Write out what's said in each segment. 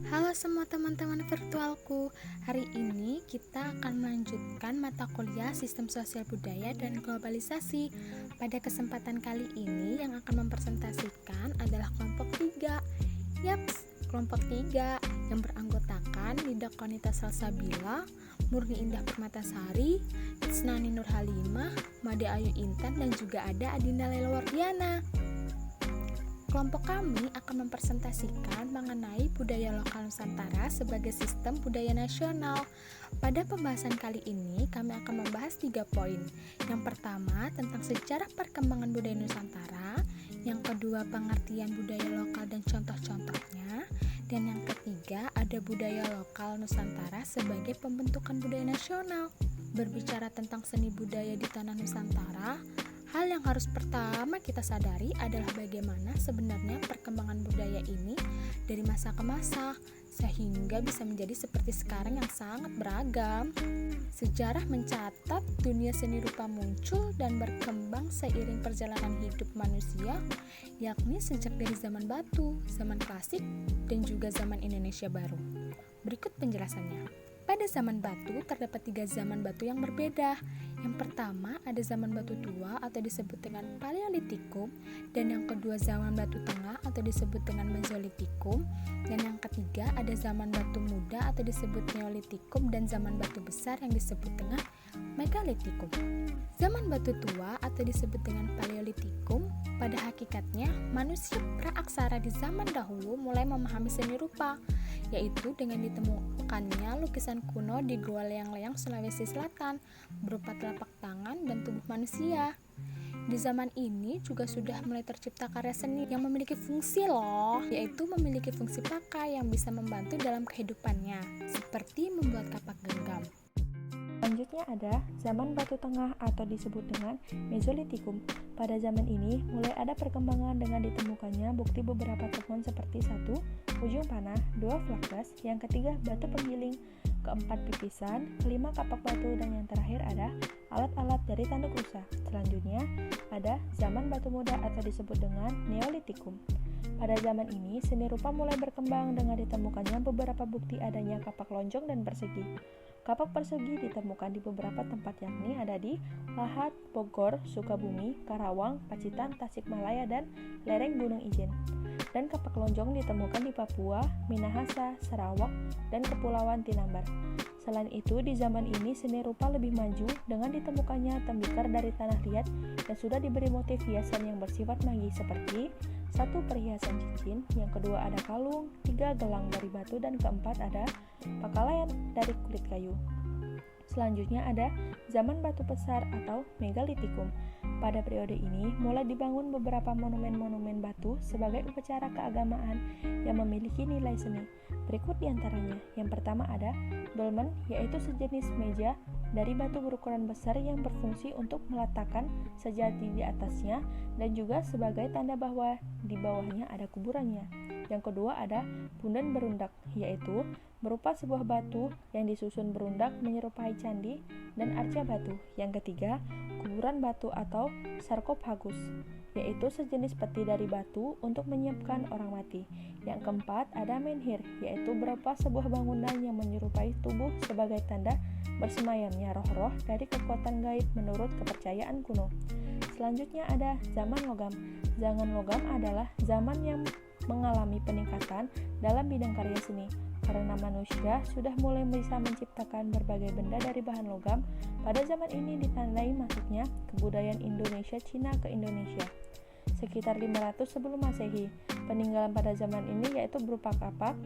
Halo semua teman-teman virtualku. Hari ini kita akan melanjutkan mata kuliah Sistem Sosial Budaya dan Globalisasi. Pada kesempatan kali ini yang akan mempresentasikan adalah kelompok 3. Yaps, kelompok 3 yang beranggotakan Nida Konita Salsabila, Murni Indah Permatasari, Isnani Nurhalimah, Made Ayu Intan, dan juga ada Adinda Lelowardiana. Kelompok kami akan mempresentasikan mengenai budaya lokal Nusantara sebagai sistem budaya nasional. Pada pembahasan kali ini, kami akan membahas 3 poin. Yang pertama, tentang sejarah perkembangan budaya Nusantara. Yang kedua, pengertian budaya lokal dan contoh-contohnya. Dan yang ketiga, ada budaya lokal Nusantara sebagai pembentukan budaya nasional. Berbicara tentang seni budaya di tanah Nusantara, hal yang harus pertama kita sadari adalah bagaimana sebenarnya perkembangan budaya ini dari masa ke masa, sehingga bisa menjadi seperti sekarang yang sangat beragam. Sejarah mencatat dunia seni rupa muncul dan berkembang seiring perjalanan hidup manusia, yakni sejak dari zaman batu, zaman klasik, dan juga zaman Indonesia baru. Berikut penjelasannya. Pada zaman batu, terdapat 3 zaman batu yang berbeda. Yang pertama, ada zaman batu tua atau disebut dengan Paleolitikum, dan yang kedua zaman batu tengah atau disebut dengan Mezolitikum, dan yang ketiga ada zaman batu muda atau disebut Neolitikum, dan zaman batu besar yang disebut dengan Megalitikum. Zaman batu tua atau disebut dengan Paleolitikum, pada hakikatnya manusia praaksara di zaman dahulu mulai memahami seni rupa, yaitu dengan ditemukannya lukisan kuno di Goa Leang-Leang, Sulawesi Selatan, berupa telapak tangan dan tubuh manusia. Di zaman ini juga sudah mulai tercipta karya seni yang memiliki fungsi yaitu memiliki fungsi pakai yang bisa membantu dalam kehidupannya, seperti membuat kapak genggam. Selanjutnya ada zaman batu tengah atau disebut dengan Mezolitikum. Pada zaman ini mulai ada perkembangan dengan ditemukannya bukti beberapa temuan seperti 1. Ujung panah, 2. Flak, yang ketiga batu penggiling, keempat pipisan, kelima kapak batu, dan yang terakhir ada alat-alat dari tanduk rusa. Selanjutnya ada zaman batu muda atau disebut dengan Neolitikum. Pada zaman ini, seni rupa mulai berkembang dengan ditemukannya beberapa bukti adanya kapak lonjong dan persegi. Kapak persegi ditemukan di beberapa tempat, yakni ada di Lahat, Bogor, Sukabumi, Karawang, Pacitan, Tasikmalaya, dan lereng Gunung Ijen. Dan kapak lonjong ditemukan di Papua, Minahasa, Sarawak, dan Kepulauan Tinambar. Selain itu, di zaman ini seni rupa lebih maju dengan ditemukannya tembikar dari tanah liat yang sudah diberi motif hiasan yang bersifat magis seperti 1. Perhiasan cincin, yang kedua ada kalung, 3. Gelang dari batu, dan keempat ada pakaian dari kulit kayu. Selanjutnya ada zaman batu besar atau Megalitikum. Pada periode ini mulai dibangun beberapa monumen-monumen batu sebagai upacara keagamaan yang memiliki nilai seni. Berikut diantaranya. Yang pertama ada dolmen, yaitu sejenis meja dari batu berukuran besar yang berfungsi untuk meletakkan sejati di atasnya dan juga sebagai tanda bahwa di bawahnya ada kuburannya. Yang kedua ada punden berundak, yaitu berupa sebuah batu yang disusun berundak menyerupai candi dan arca batu. Yang ketiga, kuburan batu atau sarkophagus, yaitu sejenis peti dari batu untuk menyiapkan orang mati. Yang keempat, ada menhir, yaitu berupa sebuah bangunan yang menyerupai tubuh sebagai tanda bersemayamnya roh-roh dari kekuatan gaib menurut kepercayaan kuno. Selanjutnya ada zaman logam. Zaman logam adalah zaman yang mengalami peningkatan dalam bidang karya seni, karena manusia sudah mulai bisa menciptakan berbagai benda dari bahan logam. Pada zaman ini ditandai masuknya kebudayaan Indonesia Cina ke Indonesia sekitar 500 sebelum Masehi. Peninggalan pada zaman ini yaitu berupa kapak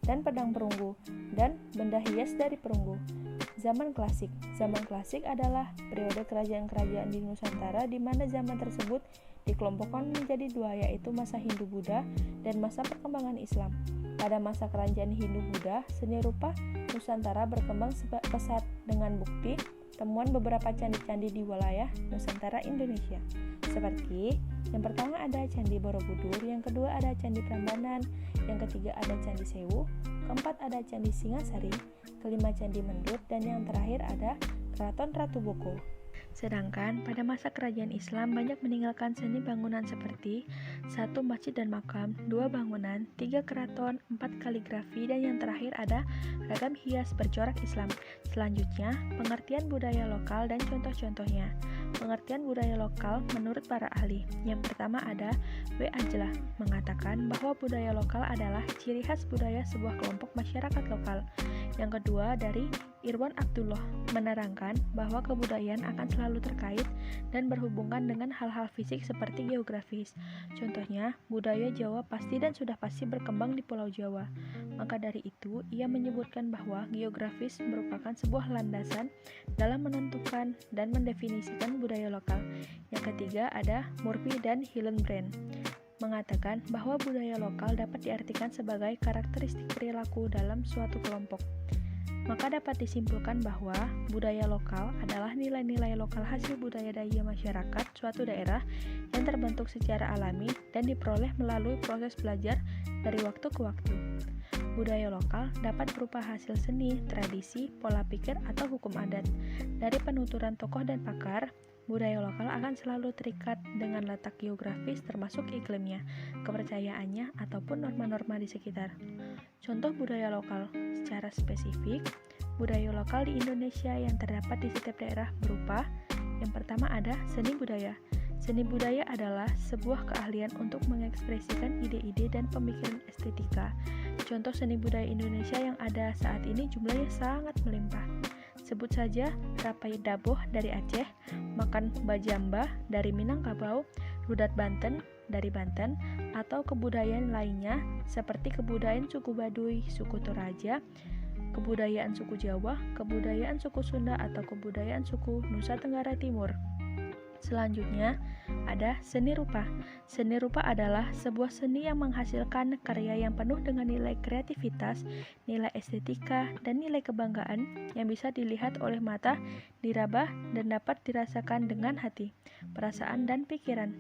dan pedang perunggu dan benda hias dari perunggu. Zaman klasik. Zaman klasik adalah periode kerajaan-kerajaan di Nusantara di mana zaman tersebut dikelompokkan menjadi 2, yaitu masa Hindu-Buddha dan masa perkembangan Islam. Pada masa kerajaan Hindu-Buddha, seni rupa Nusantara berkembang pesat dengan bukti temuan beberapa candi-candi di wilayah Nusantara Indonesia. Seperti yang pertama ada Candi Borobudur, yang kedua ada Candi Prambanan, yang ketiga ada Candi Sewu, keempat ada Candi Singasari, kelima Candi Mendut, dan yang terakhir ada Keraton Ratu Boko. Sedangkan pada masa kerajaan Islam banyak meninggalkan seni bangunan seperti 1. Masjid dan makam, 2. Bangunan, 3. Keraton, 4. Kaligrafi, dan yang terakhir ada ragam hias bercorak Islam. Selanjutnya, pengertian budaya lokal dan contoh-contohnya. Pengertian budaya lokal menurut para ahli. Yang pertama ada W. Ajlah mengatakan bahwa budaya lokal adalah ciri khas budaya sebuah kelompok masyarakat lokal. Yang kedua dari Irwan Abdullah menerangkan bahwa kebudayaan akan selalu terkait dan berhubungan dengan hal-hal fisik seperti geografis. Contohnya, budaya Jawa pasti dan sudah pasti berkembang di Pulau Jawa. Maka dari itu, ia menyebutkan bahwa geografis merupakan sebuah landasan dalam menentukan dan mendefinisikan budaya lokal. Yang ketiga ada Murphy dan Hillenbrand mengatakan bahwa budaya lokal dapat diartikan sebagai karakteristik perilaku dalam suatu kelompok. Maka dapat disimpulkan bahwa budaya lokal adalah nilai-nilai lokal hasil budaya daya masyarakat suatu daerah yang terbentuk secara alami dan diperoleh melalui proses belajar dari waktu ke waktu. Budaya lokal dapat berupa hasil seni, tradisi, pola pikir, atau hukum adat. Dari penuturan tokoh dan pakar, budaya lokal akan selalu terikat dengan letak geografis termasuk iklimnya, kepercayaannya, ataupun norma-norma di sekitar. Contoh budaya lokal secara spesifik, budaya lokal di Indonesia yang terdapat di setiap daerah berupa yang pertama ada seni budaya. Seni budaya adalah sebuah keahlian untuk mengekspresikan ide-ide dan pemikiran estetika. Contoh seni budaya Indonesia yang ada saat ini jumlahnya sangat melimpah. Sebut saja Rapai Daboh dari Aceh, Makan Bajamba dari Minangkabau, Rudat Banten dari Banten, atau kebudayaan lainnya seperti kebudayaan suku Baduy, suku Toraja, kebudayaan suku Jawa, kebudayaan suku Sunda, atau kebudayaan suku Nusa Tenggara Timur. Selanjutnya, ada seni rupa. Seni rupa adalah sebuah seni yang menghasilkan karya yang penuh dengan nilai kreativitas, nilai estetika, dan nilai kebanggaan yang bisa dilihat oleh mata, diraba, dan dapat dirasakan dengan hati, perasaan, dan pikiran.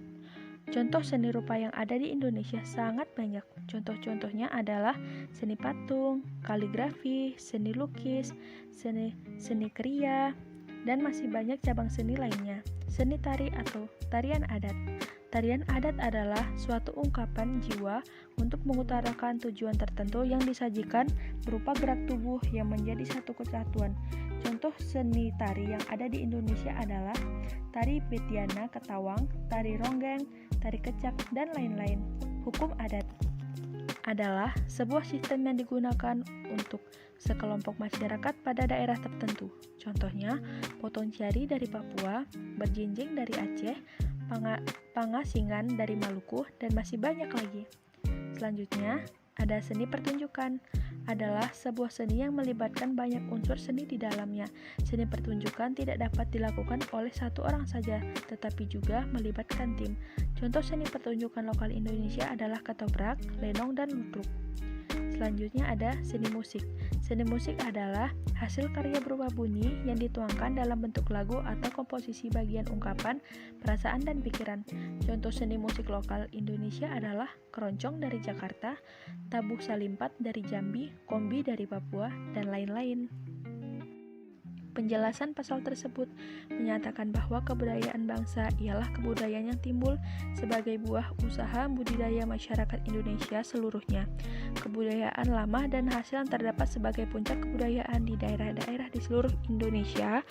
Contoh seni rupa yang ada di Indonesia sangat banyak. Contoh-contohnya adalah seni patung, kaligrafi, seni lukis, seni kriya, dan masih banyak cabang seni lainnya. Seni tari atau tarian adat. Tarian adat adalah suatu ungkapan jiwa untuk mengutarakan tujuan tertentu yang disajikan berupa gerak tubuh yang menjadi satu kesatuan. Contoh seni tari yang ada di Indonesia adalah tari Betiana Ketawang, tari Ronggeng, tari Kecak, dan lain-lain. Hukum adat adalah sebuah sistem yang digunakan untuk sekelompok masyarakat pada daerah tertentu. Contohnya, potong jari dari Papua, berjinjing dari Aceh, pangasingan dari Maluku, dan masih banyak lagi. Selanjutnya, ada seni pertunjukan. Adalah sebuah seni yang melibatkan banyak unsur seni di dalamnya. Seni pertunjukan tidak dapat dilakukan oleh satu orang saja, tetapi juga melibatkan tim. Contoh seni pertunjukan lokal Indonesia adalah ketoprak, lenong, dan ludruk. Selanjutnya ada seni musik. Seni musik adalah hasil karya berupa bunyi yang dituangkan dalam bentuk lagu atau komposisi bagian ungkapan, perasaan, dan pikiran. Contoh seni musik lokal Indonesia adalah keroncong dari Jakarta, tabuh salimpat dari Jambi, kombi dari Papua, dan lain-lain. Penjelasan pasal tersebut menyatakan bahwa kebudayaan bangsa ialah kebudayaan yang timbul sebagai buah usaha budidaya masyarakat Indonesia seluruhnya. Kebudayaan lama dan hasil yang terdapat sebagai puncak kebudayaan di daerah-daerah di seluruh Indonesia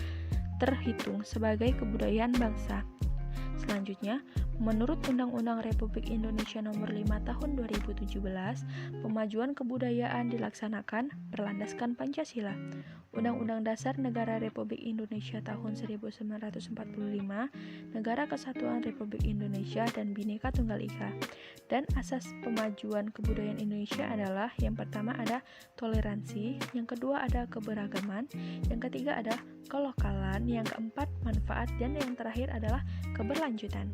terhitung sebagai kebudayaan bangsa. Selanjutnya, menurut Undang-Undang Republik Indonesia Nomor 5 Tahun 2017, pemajuan kebudayaan dilaksanakan berlandaskan Pancasila. Undang-Undang Dasar Negara Republik Indonesia Tahun 1945, Negara Kesatuan Republik Indonesia, dan Bhinneka Tunggal Ika. Dan asas pemajuan kebudayaan Indonesia adalah yang pertama ada toleransi, yang kedua ada keberagaman, yang ketiga ada kelokalan, yang keempat manfaat, dan yang terakhir adalah keberlanjutan.